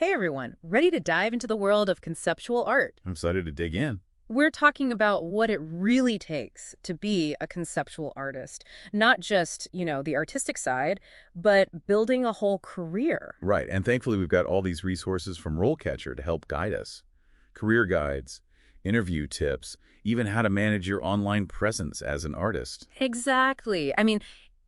Hey everyone, ready to dive into the world of conceptual art? I'm excited to dig in. We're talking about what it really takes to be a conceptual artist. Not just, the artistic side, but building a whole career. Right, and thankfully we've got all these resources from RoleCatcher to help guide us. Career guides, interview tips, even how to manage your online presence as an artist. Exactly. I mean,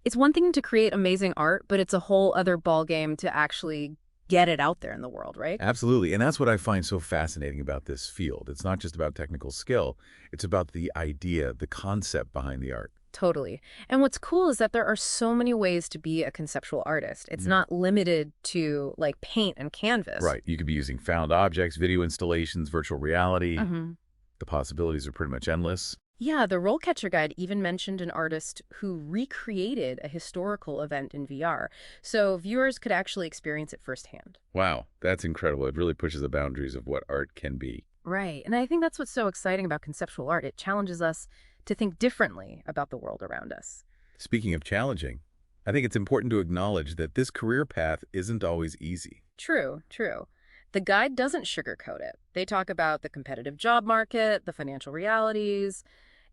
it's one thing to create amazing art, but it's a whole other ballgame to actually get it out there in the world, right? Absolutely, and that's what I find so fascinating about this field. It's not just about technical skill, it's about the idea, the concept behind the art. Totally. And what's cool is that there are so many ways to be a conceptual artist. It's Mhm. not limited to like paint and canvas. Right, you could be using found objects, video installations, virtual reality. Mhm. The possibilities are pretty much endless. Yeah, the RoleCatcher guide even mentioned an artist who recreated a historical event in VR, so viewers could actually experience it firsthand. Wow, that's incredible. It really pushes the boundaries of what art can be. Right, and I think that's what's so exciting about conceptual art. It challenges us to think differently about the world around us. Speaking of challenging, I think it's important to acknowledge that this career path isn't always easy. True, true. The guide doesn't sugarcoat it. They talk about the competitive job market, the financial realities.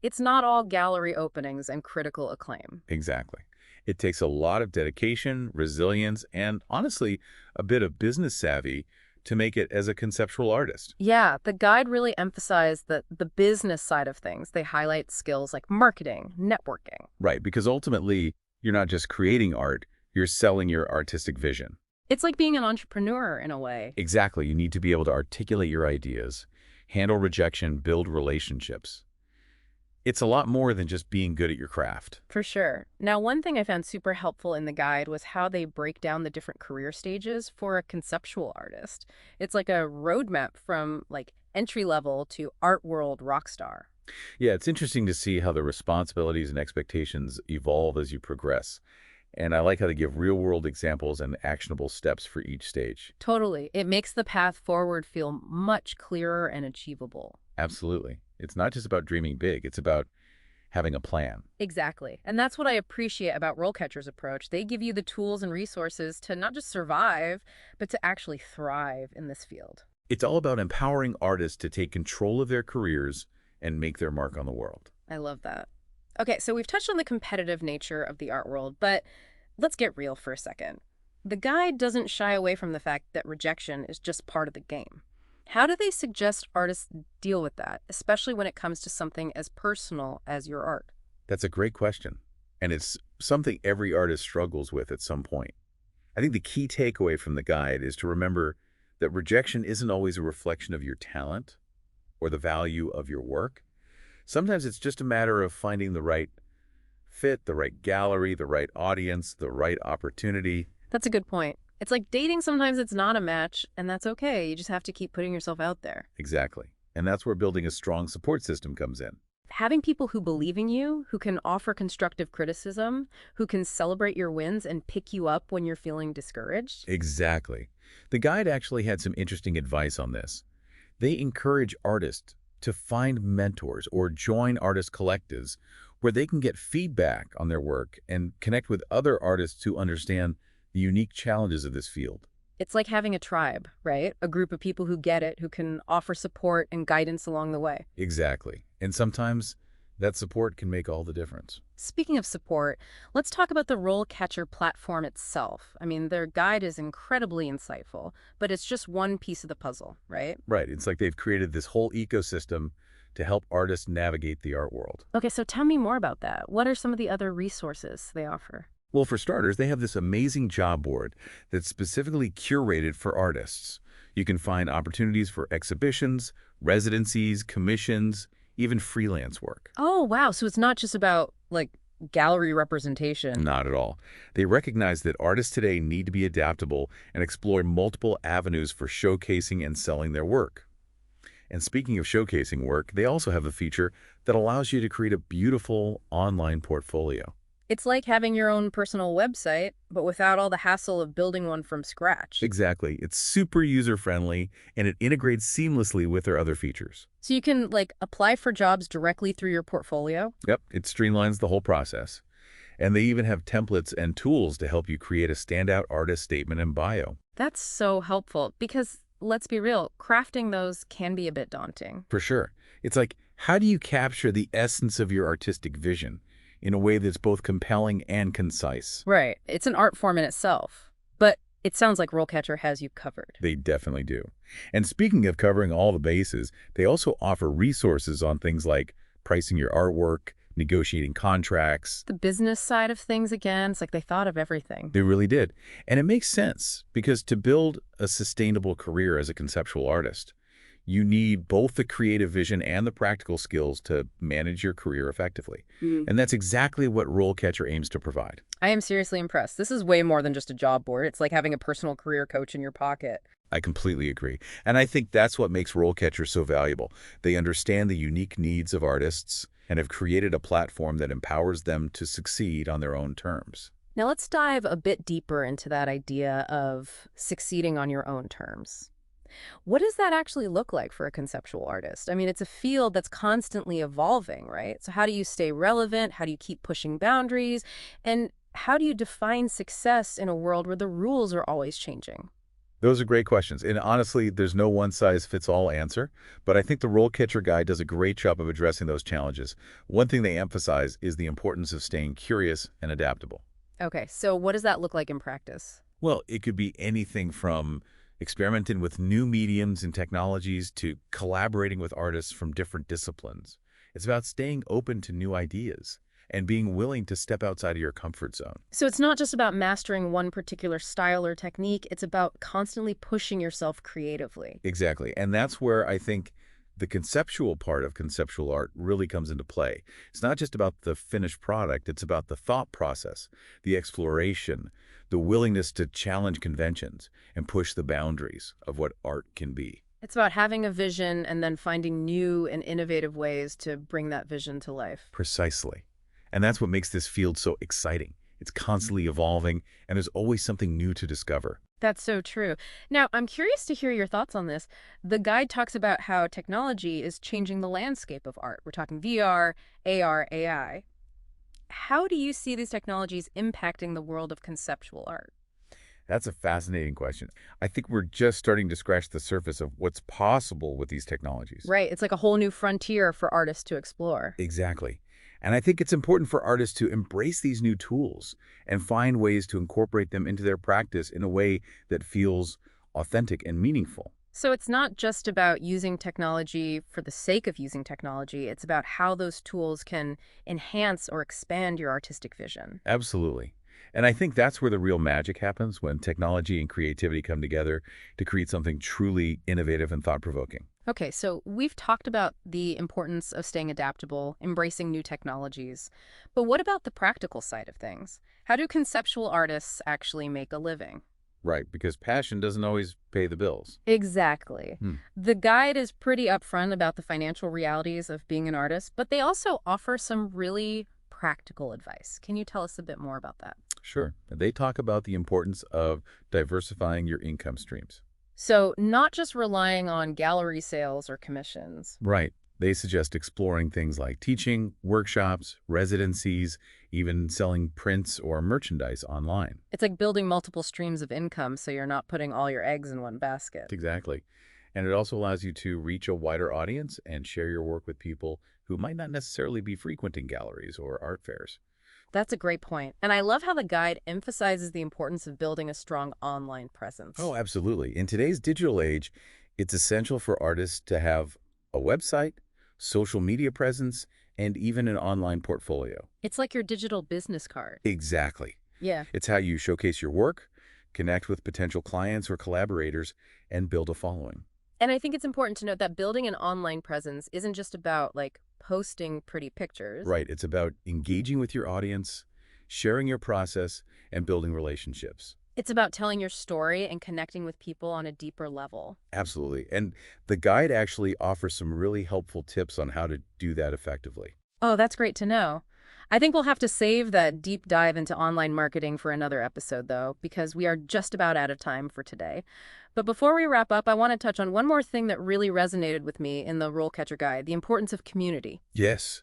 It's not all gallery openings and critical acclaim. Exactly. It takes a lot of dedication, resilience, and honestly, a bit of business savvy to make it as a conceptual artist. Yeah, the guide really emphasized the business side of things. They highlight skills like marketing, networking. Right, because ultimately, you're not just creating art, you're selling your artistic vision. It's like being an entrepreneur in a way. Exactly, you need to be able to articulate your ideas, handle rejection, build relationships. It's a lot more than just being good at your craft. For sure. Now, one thing I found super helpful in the guide was how they break down the different career stages for a conceptual artist. It's like a roadmap from like entry level to art world rock star. Yeah, it's interesting to see how the responsibilities and expectations evolve as you progress. And I like how they give real-world examples and actionable steps for each stage. Totally. It makes the path forward feel much clearer and achievable. Absolutely. It's not just about dreaming big, it's about having a plan. Exactly. And that's what I appreciate about Rollcatcher's approach. They give you the tools and resources to not just survive, but to actually thrive in this field. It's all about empowering artists to take control of their careers and make their mark on the world. I love that. Okay, so we've touched on the competitive nature of the art world, but let's get real for a second. The guide doesn't shy away from the fact that rejection is just part of the game. How do they suggest artists deal with that, especially when it comes to something as personal as your art? That's a great question. And it's something every artist struggles with at some point. I think the key takeaway from the guide is to remember that rejection isn't always a reflection of your talent or the value of your work. Sometimes it's just a matter of finding the right fit, the right gallery, the right audience, the right opportunity. That's a good point. It's like dating, sometimes it's not a match, and that's okay. You just have to keep putting yourself out there. Exactly. And that's where building a strong support system comes in. Having people who believe in you, who can offer constructive criticism, who can celebrate your wins and pick you up when you're feeling discouraged. Exactly. The guide actually had some interesting advice on this. They encourage artists to find mentors or join artist collectives where they can get feedback on their work and connect with other artists who understand the unique challenges of this field. It's like having a tribe, right? A group of people who get it, who can offer support and guidance along the way. Exactly. And sometimes that support can make all the difference. Speaking of support, let's talk about the RoleCatcher platform itself. I mean, their guide is incredibly insightful, but it's just one piece of the puzzle, right? Right. It's like they've created this whole ecosystem to help artists navigate the art world. Okay, so tell me more about that. What are some of the other resources they offer? Well, for starters, they have this amazing job board that's specifically curated for artists. You can find opportunities for exhibitions, residencies, commissions, even freelance work. Oh, wow. So it's not just about like gallery representation. Not at all. They recognize that artists today need to be adaptable and explore multiple avenues for showcasing and selling their work. And speaking of showcasing work, they also have a feature that allows you to create a beautiful online portfolio. It's like having your own personal website, but without all the hassle of building one from scratch. Exactly. It's super user-friendly, and it integrates seamlessly with their other features. So you can like apply for jobs directly through your portfolio. Yep, it streamlines the whole process. And they even have templates and tools to help you create a standout artist statement and bio. That's so helpful because, let's be real, crafting those can be a bit daunting. For sure. It's like, how do you capture the essence of your artistic vision in a way that's both compelling and concise? Right. It's an art form in itself. But it sounds like RoleCatcher has you covered. They definitely do. And speaking of covering all the bases, they also offer resources on things like pricing your artwork, negotiating contracts. The business side of things, again, it's like they thought of everything. They really did. And it makes sense because to build a sustainable career as a conceptual artist, you need both the creative vision and the practical skills to manage your career effectively. And that's exactly what RoleCatcher aims to provide. I am seriously impressed. This is way more than just a job board. It's like having a personal career coach in your pocket. I completely agree. And I think that's what makes RoleCatcher so valuable. They understand the unique needs of artists and have created a platform that empowers them to succeed on their own terms. Now let's dive a bit deeper into that idea of succeeding on your own terms. What does that actually look like for a conceptual artist? I mean, it's a field that's constantly evolving, right? So how do you stay relevant? How do you keep pushing boundaries? And how do you define success in a world where the rules are always changing? Those are great questions. And honestly, there's no one-size-fits-all answer, but I think the RoleCatcher guide does a great job of addressing those challenges. One thing they emphasize is the importance of staying curious and adaptable. Okay, so what does that look like in practice? Well, it could be anything from experimenting with new mediums and technologies to collaborating with artists from different disciplines. It's about staying open to new ideas and being willing to step outside of your comfort zone. So it's not just about mastering one particular style or technique, it's about constantly pushing yourself creatively. Exactly. And that's where I think the conceptual part of conceptual art really comes into play. It's not just about the finished product, it's about the thought process, the exploration, the willingness to challenge conventions and push the boundaries of what art can be. It's about having a vision and then finding new and innovative ways to bring that vision to life. Precisely. And that's what makes this field so exciting. It's constantly evolving, and there's always something new to discover. That's so true. Now, I'm curious to hear your thoughts on this. The guide talks about how technology is changing the landscape of art. We're talking VR, AR, AI. How do you see these technologies impacting the world of conceptual art? That's a fascinating question. I think we're just starting to scratch the surface of what's possible with these technologies. Right, it's like a whole new frontier for artists to explore. Exactly. And I think it's important for artists to embrace these new tools and find ways to incorporate them into their practice in a way that feels authentic and meaningful. So it's not just about using technology for the sake of using technology, it's about how those tools can enhance or expand your artistic vision. Absolutely. And I think that's where the real magic happens, when technology and creativity come together to create something truly innovative and thought-provoking. Okay, so we've talked about the importance of staying adaptable, embracing new technologies. But what about the practical side of things? How do conceptual artists actually make a living? Right, because passion doesn't always pay the bills. Exactly. Hmm. The guide is pretty upfront about the financial realities of being an artist, but they also offer some really practical advice. Can you tell us a bit more about that? Sure. They talk about the importance of diversifying your income streams. So not just relying on gallery sales or commissions. Right. They suggest exploring things like teaching, workshops, residencies, even selling prints or merchandise online. It's like building multiple streams of income so you're not putting all your eggs in one basket. Exactly. And it also allows you to reach a wider audience and share your work with people who might not necessarily be frequenting galleries or art fairs. That's a great point. And I love how the guide emphasizes the importance of building a strong online presence. Oh, absolutely. In today's digital age, it's essential for artists to have a website, social media presence, and even an online portfolio. It's like your digital business card. Exactly. Yeah. It's how you showcase your work, connect with potential clients or collaborators, and build a following. And I think it's important to note that building an online presence isn't just about like posting pretty pictures. Right. It's about engaging with your audience, sharing your process, and building relationships. It's about telling your story and connecting with people on a deeper level. Absolutely. And the guide actually offers some really helpful tips on how to do that effectively. Oh, that's great to know. I think we'll have to save that deep dive into online marketing for another episode, though, because we are just about out of time for today. But before we wrap up, I want to touch on one more thing that really resonated with me in the RoleCatcher guide, the importance of community. Yes.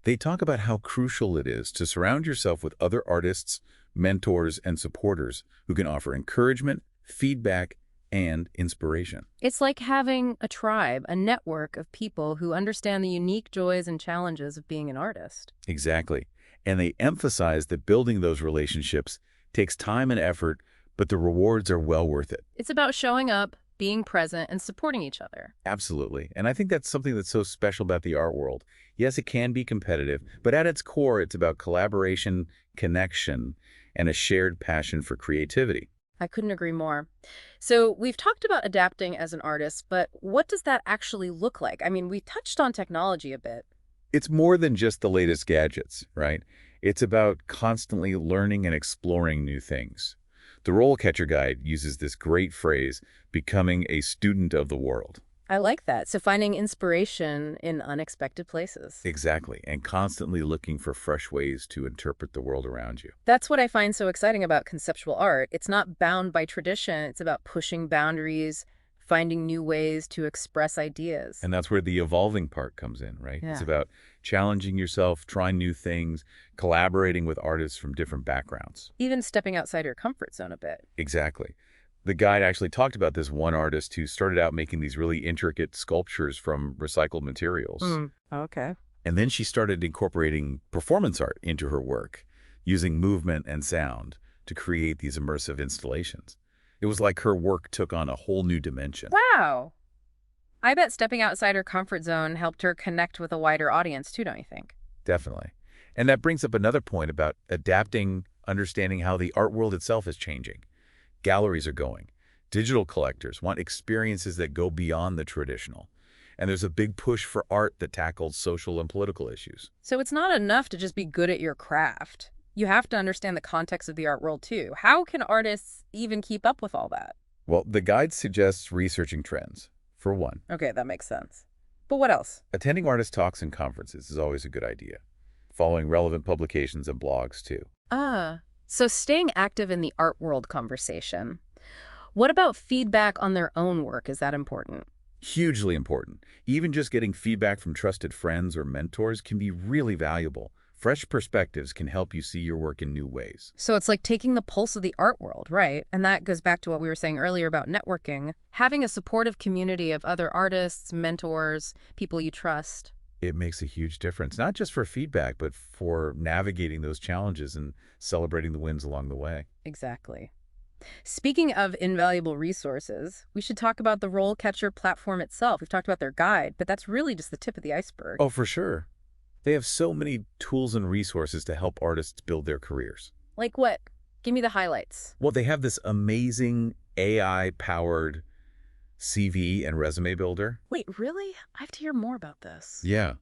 They talk about how crucial it is to surround yourself with other artists, mentors, and supporters who can offer encouragement, feedback, and inspiration. It's like having a tribe, a network of people who understand the unique joys and challenges of being an artist. Exactly. And they emphasize that building those relationships takes time and effort, but the rewards are well worth it. It's about showing up, being present, and supporting each other. Absolutely. And I think that's something that's so special about the art world. Yes, it can be competitive, but at its core, it's about collaboration, connection, and a shared passion for creativity. I couldn't agree more. So we've talked about adapting as an artist, but what does that actually look like? I mean, we touched on technology a bit. It's more than just the latest gadgets, right? It's about constantly learning and exploring new things. The RoleCatcher guide uses this great phrase, becoming a student of the world. I like that. So finding inspiration in unexpected places. Exactly, and constantly looking for fresh ways to interpret the world around you. That's what I find so exciting about conceptual art. It's not bound by tradition. It's about pushing boundaries, finding new ways to express ideas. And that's where the evolving part comes in, right? It's Yeah. about challenging yourself, trying new things, collaborating with artists from different backgrounds. Even stepping outside your comfort zone a bit. Exactly. The guide actually talked about this one artist who started out making these really intricate sculptures from recycled materials. Okay. And then she started incorporating performance art into her work, using movement and sound to create these immersive installations. It was like her work took on a whole new dimension. Wow. I bet stepping outside her comfort zone helped her connect with a wider audience too, don't you think? Definitely. And that brings up another point about adapting, understanding how the art world itself is changing. Galleries are going. Digital collectors want experiences that go beyond the traditional. And there's a big push for art that tackles social and political issues. So it's not enough to just be good at your craft. You have to understand the context of the art world too. How can artists even keep up with all that? Well, the guide suggests researching trends, for one. Okay, that makes sense. But what else? Attending artist talks and conferences is always a good idea. Following relevant publications and blogs, too. So staying active in the art world conversation. What about feedback on their own work? Is that important? Hugely important. Even just getting feedback from trusted friends or mentors can be really valuable. Fresh perspectives can help you see your work in new ways. So it's like taking the pulse of the art world, right? And that goes back to what we were saying earlier about networking. Having a supportive community of other artists, mentors, people you trust. It makes a huge difference, not just for feedback, but for navigating those challenges and celebrating the wins along the way. Exactly. Speaking of invaluable resources, we should talk about the RoleCatcher platform itself. We've talked about their guide, but that's really just the tip of the iceberg. Oh, for sure. They have so many tools and resources to help artists build their careers. Like what? Give me the highlights. Well, they have this amazing AI-powered CV and resume builder. Wait, really? I have to hear more about this. Yeah.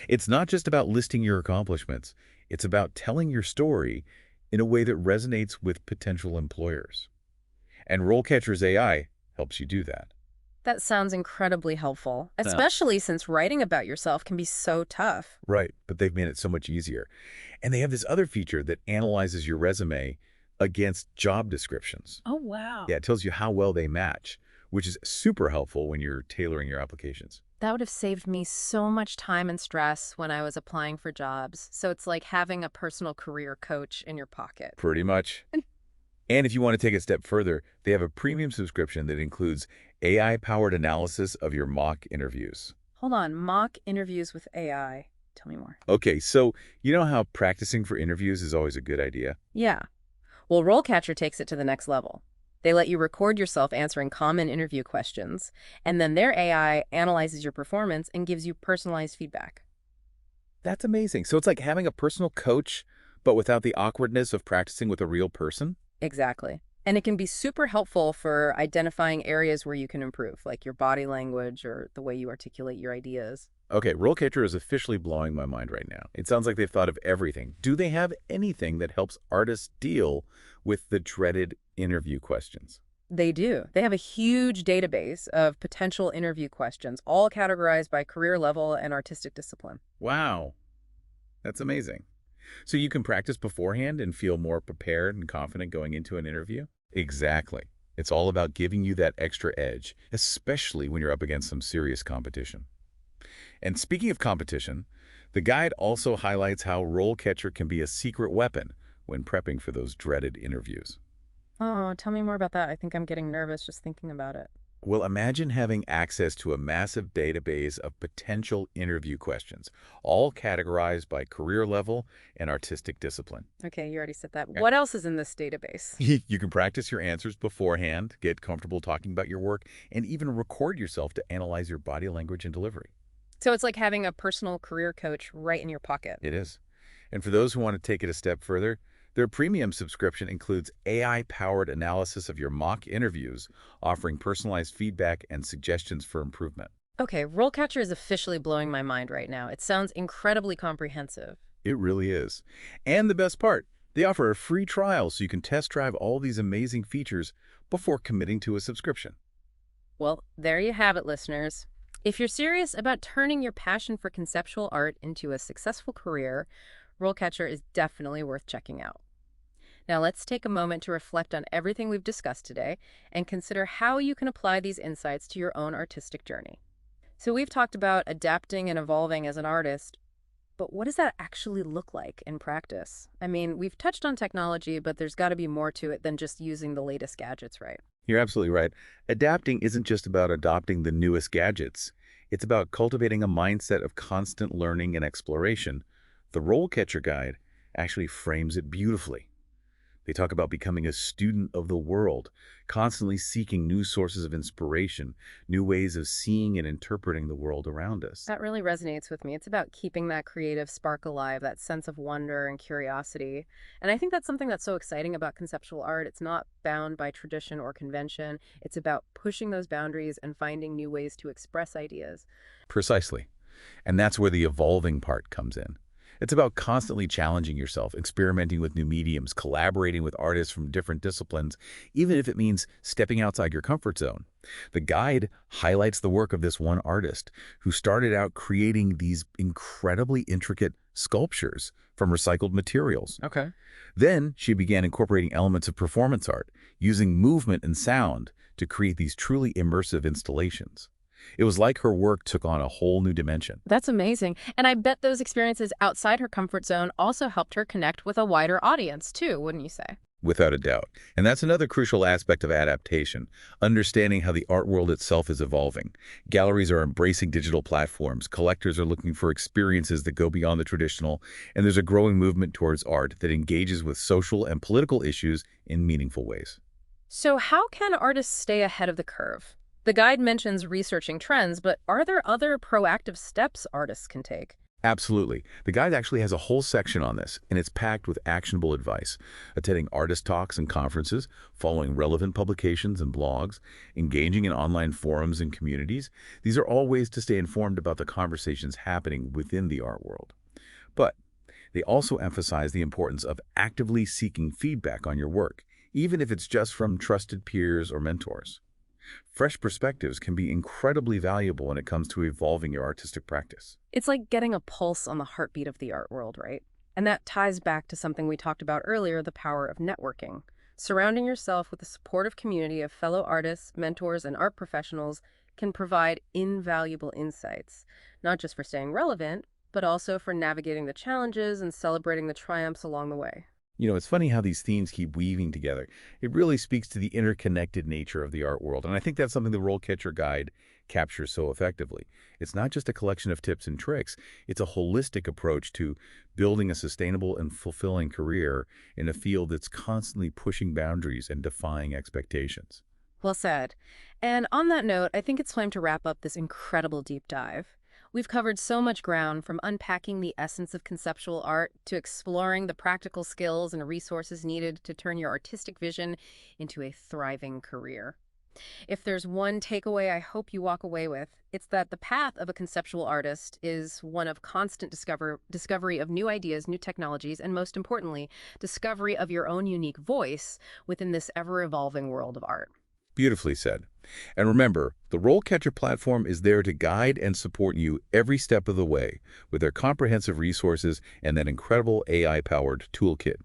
It's not just about listing your accomplishments. It's about telling your story in a way that resonates with potential employers. And RoleCatcher's AI helps you do that. That sounds incredibly helpful, Yeah. especially since writing about yourself can be so tough. Right, but they've made it so much easier. And they have this other feature that analyzes your resume against job descriptions. Oh, wow. Yeah, it tells you how well they match, which is super helpful when you're tailoring your applications. That would have saved me so much time and stress when I was applying for jobs. So it's like having a personal career coach in your pocket. Pretty much. And if you want to take it a step further, they have a premium subscription that includes AI-powered analysis of your mock interviews. Hold on, mock interviews with AI. Tell me more. Okay, so you know how practicing for interviews is always a good idea? Yeah. Well, RoleCatcher takes it to the next level. They let you record yourself answering common interview questions, and then their AI analyzes your performance and gives you personalized feedback. That's amazing. So it's like having a personal coach, but without the awkwardness of practicing with a real person? Exactly. And it can be super helpful for identifying areas where you can improve, like your body language or the way you articulate your ideas. Okay, RoleCatcher is officially blowing my mind right now. It sounds like they've thought of everything. Do they have anything that helps artists deal with the dreaded interview questions? They do. They have a huge database of potential interview questions, all categorized by career level and artistic discipline. Wow, that's amazing. So you can practice beforehand and feel more prepared and confident going into an interview? Exactly. It's all about giving you that extra edge, especially when you're up against some serious competition. And speaking of competition, The guide also highlights how RoleCatcher can be a secret weapon when prepping for those dreaded interviews. Oh, tell me more about that. I think I'm getting nervous just thinking about it. Well, imagine having access to a massive database of potential interview questions, all categorized by career level and artistic discipline. Okay, you already said that. Okay. What else is in this database? You can practice your answers beforehand, get comfortable talking about your work, and even record yourself to analyze your body language and delivery. So it's like having a personal career coach right in your pocket. It is. And for those who want to take it a step further, their premium subscription includes AI-powered analysis of your mock interviews, offering personalized feedback and suggestions for improvement. Okay, RoleCatcher is officially blowing my mind right now. It sounds incredibly comprehensive. It really is. And the best part, they offer a free trial so you can test drive all these amazing features before committing to a subscription. Well, there you have it, listeners. If you're serious about turning your passion for conceptual art into a successful career, RoleCatcher is definitely worth checking out. Now let's take a moment to reflect on everything we've discussed today and consider how you can apply these insights to your own artistic journey. So we've talked about adapting and evolving as an artist, but what does that actually look like in practice? I mean, we've touched on technology, but there's got to be more to it than just using the latest gadgets, right? You're absolutely right. Adapting isn't just about adopting the newest gadgets. It's about cultivating a mindset of constant learning and exploration. The RoleCatcher Guide actually frames it beautifully. They talk about becoming a student of the world, constantly seeking new sources of inspiration, new ways of seeing and interpreting the world around us. That really resonates with me. It's about keeping that creative spark alive, that sense of wonder and curiosity. And I think that's something that's so exciting about conceptual art. It's not bound by tradition or convention. It's about pushing those boundaries and finding new ways to express ideas. Precisely. And that's where the evolving part comes in. It's about constantly challenging yourself, experimenting with new mediums, collaborating with artists from different disciplines, even if it means stepping outside your comfort zone. The guide highlights the work of this one artist who started out creating these incredibly intricate sculptures from recycled materials. Okay. Then she began incorporating elements of performance art, using movement and sound to create these truly immersive installations. It was like her work took on a whole new dimension. That's amazing. And I bet those experiences outside her comfort zone also helped her connect with a wider audience, too, wouldn't you say? Without a doubt. And that's another crucial aspect of adaptation, understanding how the art world itself is evolving. Galleries are embracing digital platforms, collectors are looking for experiences that go beyond the traditional, and there's a growing movement towards art that engages with social and political issues in meaningful ways. So how can artists stay ahead of the curve? The guide mentions researching trends, but are there other proactive steps artists can take? Absolutely. The guide actually has a whole section on this, and it's packed with actionable advice. Attending artist talks and conferences, following relevant publications and blogs, engaging in online forums and communities. These are all ways to stay informed about the conversations happening within the art world. But they also emphasize the importance of actively seeking feedback on your work, even if it's just from trusted peers or mentors. Fresh perspectives can be incredibly valuable when it comes to evolving your artistic practice. It's like getting a pulse on the heartbeat of the art world, right? And that ties back to something we talked about earlier, the power of networking. Surrounding yourself with a supportive community of fellow artists, mentors, and art professionals can provide invaluable insights, not just for staying relevant, but also for navigating the challenges and celebrating the triumphs along the way. You know, it's funny how these themes keep weaving together. It really speaks to the interconnected nature of the art world, and I think that's something the RoleCatcher Guide captures so effectively. It's not just a collection of tips and tricks, it's a holistic approach to building a sustainable and fulfilling career in a field that's constantly pushing boundaries and defying expectations. Well said. And on that note, I think it's time to wrap up this incredible deep dive. We've covered so much ground, from unpacking the essence of conceptual art to exploring the practical skills and resources needed to turn your artistic vision into a thriving career. If there's one takeaway I hope you walk away with, it's that the path of a conceptual artist is one of constant discovery of new ideas, new technologies, and most importantly, discovery of your own unique voice within this ever-evolving world of art. Beautifully said. And remember, the RoleCatcher platform is there to guide and support you every step of the way with their comprehensive resources and that incredible AI-powered toolkit.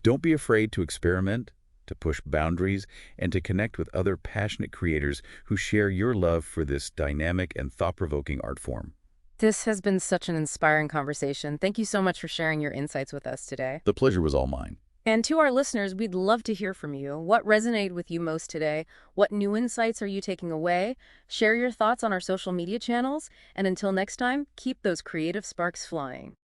Don't be afraid to experiment, to push boundaries, and to connect with other passionate creators who share your love for this dynamic and thought-provoking art form. This has been such an inspiring conversation. Thank you so much for sharing your insights with us today. The pleasure was all mine. And to our listeners, we'd love to hear from you. What resonated with you most today? What new insights are you taking away? Share your thoughts on our social media channels. And until next time, keep those creative sparks flying.